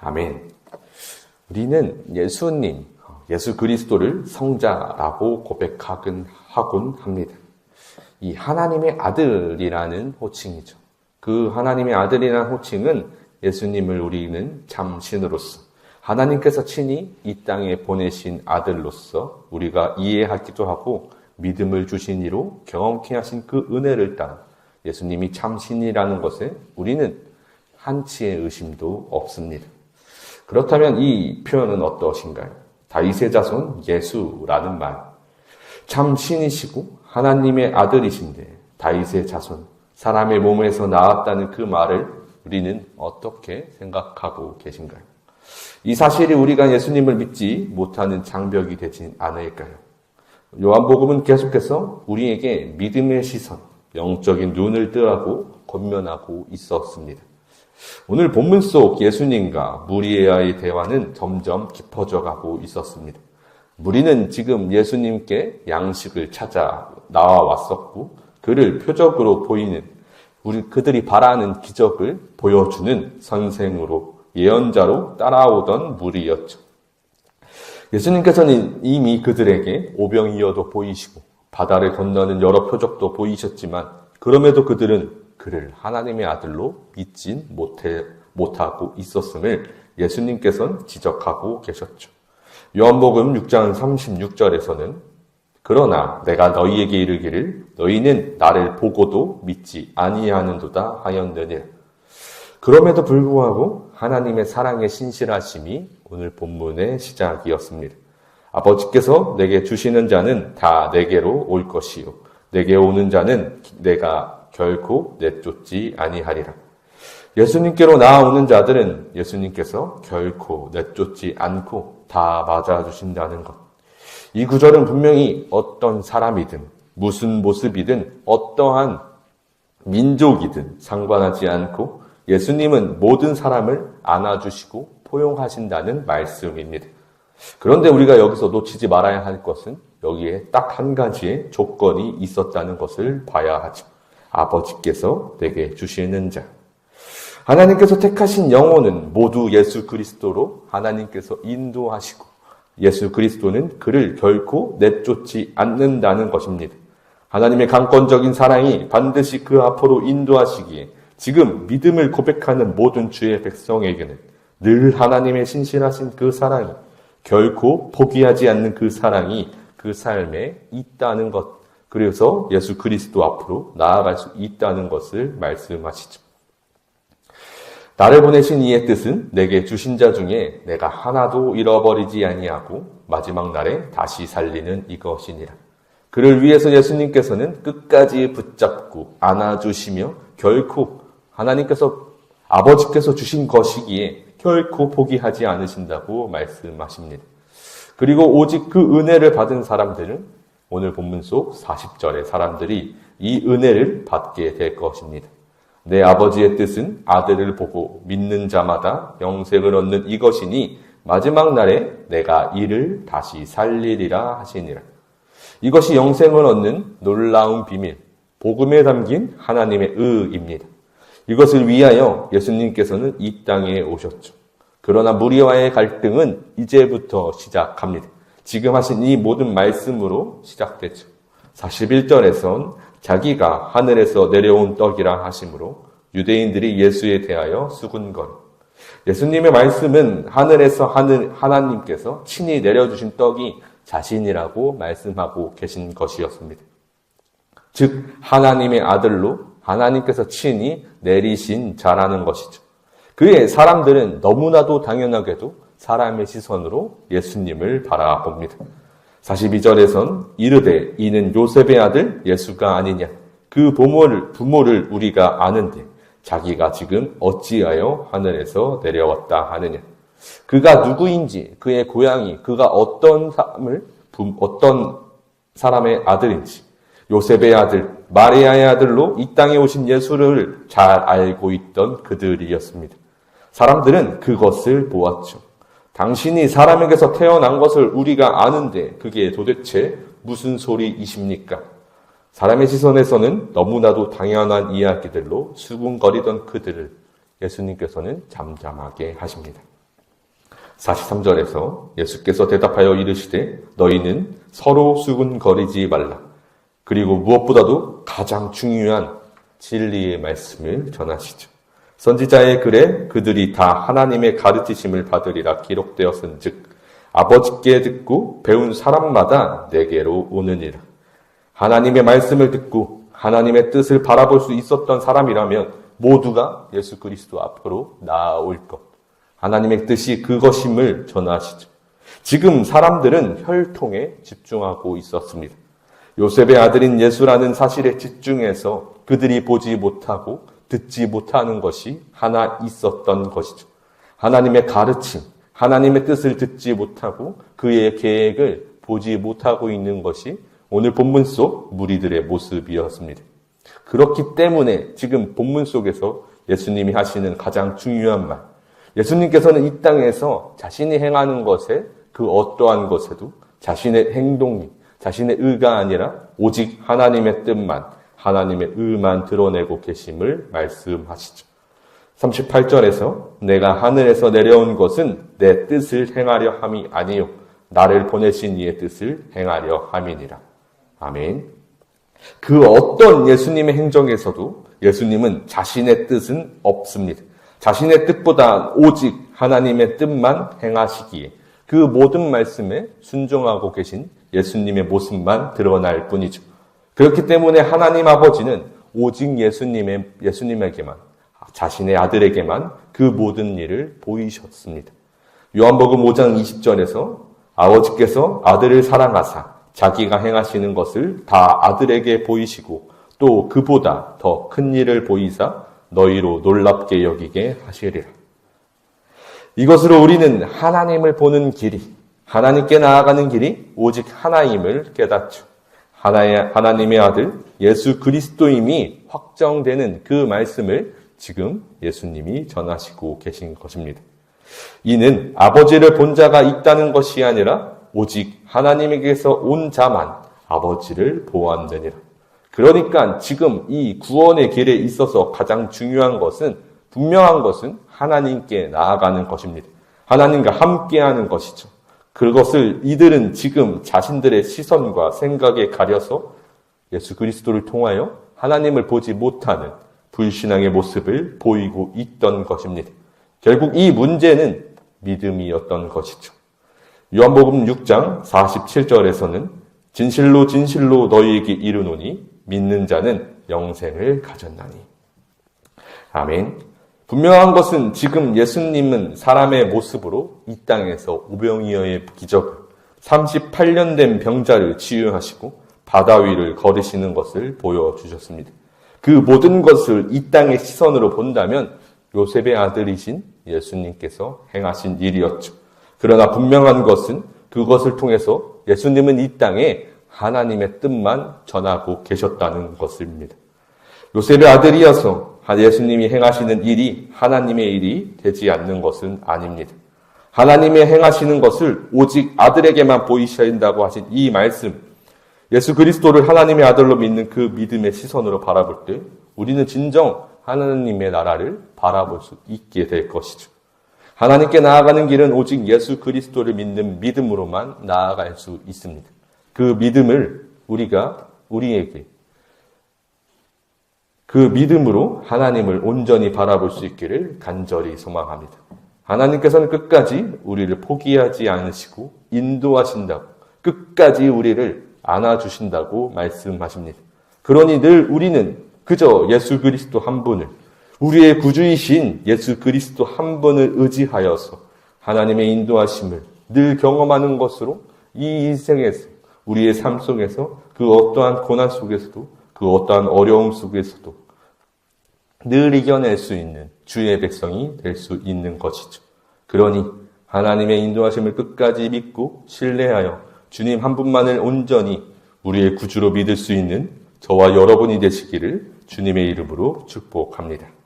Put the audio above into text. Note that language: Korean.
아멘. 우리는 예수님, 예수 그리스도를 성자라고 고백하곤 합니다. 이 하나님의 아들이라는 호칭이죠. 그 하나님의 아들이라는 호칭은 예수님을 우리는 참 신으로서 하나님께서 친히 이 땅에 보내신 아들로서 우리가 이해하기도 하고 믿음을 주신 이로 경험케 하신 그 은혜를 따라 예수님이 참 신이라는 것에 우리는 한치의 의심도 없습니다. 그렇다면 이 표현은 어떠신가요? 다윗의 자손 예수라는 말. 참 신이시고 하나님의 아들이신데 다윗의 자손, 사람의 몸에서 나왔다는 그 말을 우리는 어떻게 생각하고 계신가요? 이 사실이 우리가 예수님을 믿지 못하는 장벽이 되진 않을까요? 요한복음은 계속해서 우리에게 믿음의 시선, 영적인 눈을 뜨라고 권면하고 있었습니다. 오늘 본문 속 예수님과 무리와의 대화는 점점 깊어져 가고 있었습니다. 무리는 지금 예수님께 양식을 찾아 나와왔었고 그를 표적으로 보이는 그들이 바라는 기적을 보여주는 선생으로 예언자로 따라오던 무리였죠. 예수님께서는 이미 그들에게 오병이어도 보이시고 바다를 건너는 여러 표적도 보이셨지만 그럼에도 그들은 그를 하나님의 아들로 믿진 못하고 있었음을 예수님께서는 지적하고 계셨죠. 요한복음 6장 36절에서는 그러나 내가 너희에게 이르기를 너희는 나를 보고도 믿지 아니하는도다 하였느니라. 그럼에도 불구하고 하나님의 사랑의 신실하심이 오늘 본문의 시작이었습니다. 아버지께서 내게 주시는 자는 다 내게로 올 것이요 내게 오는 자는 내가 결코 내쫓지 아니하리라. 예수님께로 나아오는 자들은 예수님께서 결코 내쫓지 않고 다 맞아주신다는 것. 이 구절은 분명히 어떤 사람이든 무슨 모습이든 어떠한 민족이든 상관하지 않고 예수님은 모든 사람을 안아주시고 포용하신다는 말씀입니다. 그런데 우리가 여기서 놓치지 말아야 할 것은 여기에 딱 한 가지의 조건이 있었다는 것을 봐야 하죠. 아버지께서 내게 주시는 자. 하나님께서 택하신 영혼은 모두 예수 그리스도로 하나님께서 인도하시고 예수 그리스도는 그를 결코 내쫓지 않는다는 것입니다. 하나님의 강권적인 사랑이 반드시 그 앞으로 인도하시기에 지금 믿음을 고백하는 모든 주의 백성에게는 늘 하나님의 신실하신 그 사랑이 결코 포기하지 않는 그 사랑이 그 삶에 있다는 것. 그래서 예수 그리스도 앞으로 나아갈 수 있다는 것을 말씀하시죠. 나를 보내신 이의 뜻은 내게 주신 자 중에 내가 하나도 잃어버리지 아니하고 마지막 날에 다시 살리는 이것이니라. 그를 위해서 예수님께서는 끝까지 붙잡고 안아주시며 결코 하나님께서 아버지께서 주신 것이기에 결코 포기하지 않으신다고 말씀하십니다. 그리고 오직 그 은혜를 받은 사람들은 오늘 본문 속 40절의 사람들이 이 은혜를 받게 될 것입니다. 내 아버지의 뜻은 아들을 보고 믿는 자마다 영생을 얻는 이것이니 마지막 날에 내가 이를 다시 살리리라 하시니라. 이것이 영생을 얻는 놀라운 비밀, 복음에 담긴 하나님의 의입니다. 이것을 위하여 예수님께서는 이 땅에 오셨죠. 그러나 무리와의 갈등은 이제부터 시작합니다. 지금 하신 이 모든 말씀으로 시작되죠. 41절에선 자기가 하늘에서 내려온 떡이라 하심으로 유대인들이 예수에 대하여 수군거려. 예수님의 말씀은 하늘에서 하나님께서 친히 내려주신 떡이 자신이라고 말씀하고 계신 것이었습니다. 즉 하나님의 아들로 하나님께서 친히 내리신 자라는 것이죠. 그의 사람들은 너무나도 당연하게도 사람의 시선으로 예수님을 바라봅니다. 42절에선 이르되 이는 요셉의 아들 예수가 아니냐. 그 부모를 우리가 아는데 자기가 지금 어찌하여 하늘에서 내려왔다 하느냐. 그가 누구인지 그의 고향이 그가 어떤 사람의 아들인지 요셉의 아들 마리아의 아들로 이 땅에 오신 예수를 잘 알고 있던 그들이었습니다. 사람들은 그것을 보았죠. 당신이 사람에게서 태어난 것을 우리가 아는데 그게 도대체 무슨 소리이십니까? 사람의 시선에서는 너무나도 당연한 이야기들로 수군거리던 그들을 예수님께서는 잠잠하게 하십니다. 43절에서 예수께서 대답하여 이르시되 너희는 서로 수군거리지 말라. 그리고 무엇보다도 가장 중요한 진리의 말씀을 전하시죠. 선지자의 글에 그들이 다 하나님의 가르치심을 받으리라 기록되었은즉 아버지께 듣고 배운 사람마다 내게로 오느니라. 하나님의 말씀을 듣고 하나님의 뜻을 바라볼 수 있었던 사람이라면 모두가 예수 그리스도 앞으로 나아올 것. 하나님의 뜻이 그것임을 전하시죠. 지금 사람들은 혈통에 집중하고 있었습니다. 요셉의 아들인 예수라는 사실에 집중해서 그들이 보지 못하고 듣지 못하는 것이 하나 있었던 것이죠. 하나님의 가르침, 하나님의 뜻을 듣지 못하고 그의 계획을 보지 못하고 있는 것이 오늘 본문 속 무리들의 모습이었습니다. 그렇기 때문에 지금 본문 속에서 예수님이 하시는 가장 중요한 말, 예수님께서는 이 땅에서 자신이 행하는 것에 그 어떠한 것에도 자신의 행동이, 자신의 의가 아니라 오직 하나님의 뜻만, 하나님의 의만 드러내고 계심을 말씀하시죠. 38절에서 내가 하늘에서 내려온 것은 내 뜻을 행하려 함이 아니요 나를 보내신 이의 뜻을 행하려 함이니라. 아멘. 그 어떤 예수님의 행정에서도 예수님은 자신의 뜻은 없습니다. 자신의 뜻보다 오직 하나님의 뜻만 행하시기에 그 모든 말씀에 순종하고 계신 예수님의 모습만 드러날 뿐이죠. 그렇기 때문에 하나님 아버지는 오직 예수님에게만, 자신의 아들에게만 그 모든 일을 보이셨습니다. 요한복음 5장 20절에서 아버지께서 아들을 사랑하사 자기가 행하시는 것을 다 아들에게 보이시고 또 그보다 더 큰 일을 보이사 너희로 놀랍게 여기게 하시리라. 이것으로 우리는 하나님을 보는 길이, 하나님께 나아가는 길이 오직 하나임을 깨닫죠. 하나님의 아들 예수 그리스도임이 확정되는 그 말씀을 지금 예수님이 전하시고 계신 것입니다. 이는 아버지를 본 자가 있다는 것이 아니라 오직 하나님에게서 온 자만 아버지를 보았느니라. 그러니까 지금 이 구원의 길에 있어서 가장 중요한 것은, 분명한 것은 하나님께 나아가는 것입니다. 하나님과 함께하는 것이죠. 그것을 이들은 지금 자신들의 시선과 생각에 가려서 예수 그리스도를 통하여 하나님을 보지 못하는 불신앙의 모습을 보이고 있던 것입니다. 결국 이 문제는 믿음이었던 것이죠. 요한복음 6장 47절에서는 진실로 진실로 너희에게 이르노니 믿는 자는 영생을 가졌나니. 아멘. 분명한 것은 지금 예수님은 사람의 모습으로 이 땅에서 오병이어의 기적을 38년 된 병자를 치유하시고 바다 위를 걸으시는 것을 보여주셨습니다. 그 모든 것을 이 땅의 시선으로 본다면 요셉의 아들이신 예수님께서 행하신 일이었죠. 그러나 분명한 것은 그것을 통해서 예수님은 이 땅에 하나님의 뜻만 전하고 계셨다는 것입니다. 요셉의 아들이어서 예수님이 행하시는 일이 하나님의 일이 되지 않는 것은 아닙니다. 하나님의 행하시는 것을 오직 아들에게만 보이셔야 한다고 하신 이 말씀, 예수 그리스도를 하나님의 아들로 믿는 그 믿음의 시선으로 바라볼 때 우리는 진정 하나님의 나라를 바라볼 수 있게 될 것이죠. 하나님께 나아가는 길은 오직 예수 그리스도를 믿는 믿음으로만 나아갈 수 있습니다. 그 믿음을 우리에게 그 믿음으로 하나님을 온전히 바라볼 수 있기를 간절히 소망합니다. 하나님께서는 끝까지 우리를 포기하지 않으시고 인도하신다고, 끝까지 우리를 안아주신다고 말씀하십니다. 그러니 늘 우리는 그저 예수 그리스도 한 분을, 우리의 구주이신 예수 그리스도 한 분을 의지하여서 하나님의 인도하심을 늘 경험하는 것으로 이 인생에서, 우리의 삶 속에서, 그 어떠한 고난 속에서도, 그 어떠한 어려움 속에서도 늘 이겨낼 수 있는 주의 백성이 될 수 있는 것이죠. 그러니 하나님의 인도하심을 끝까지 믿고 신뢰하여 주님 한 분만을 온전히 우리의 구주로 믿을 수 있는 저와 여러분이 되시기를 주님의 이름으로 축복합니다.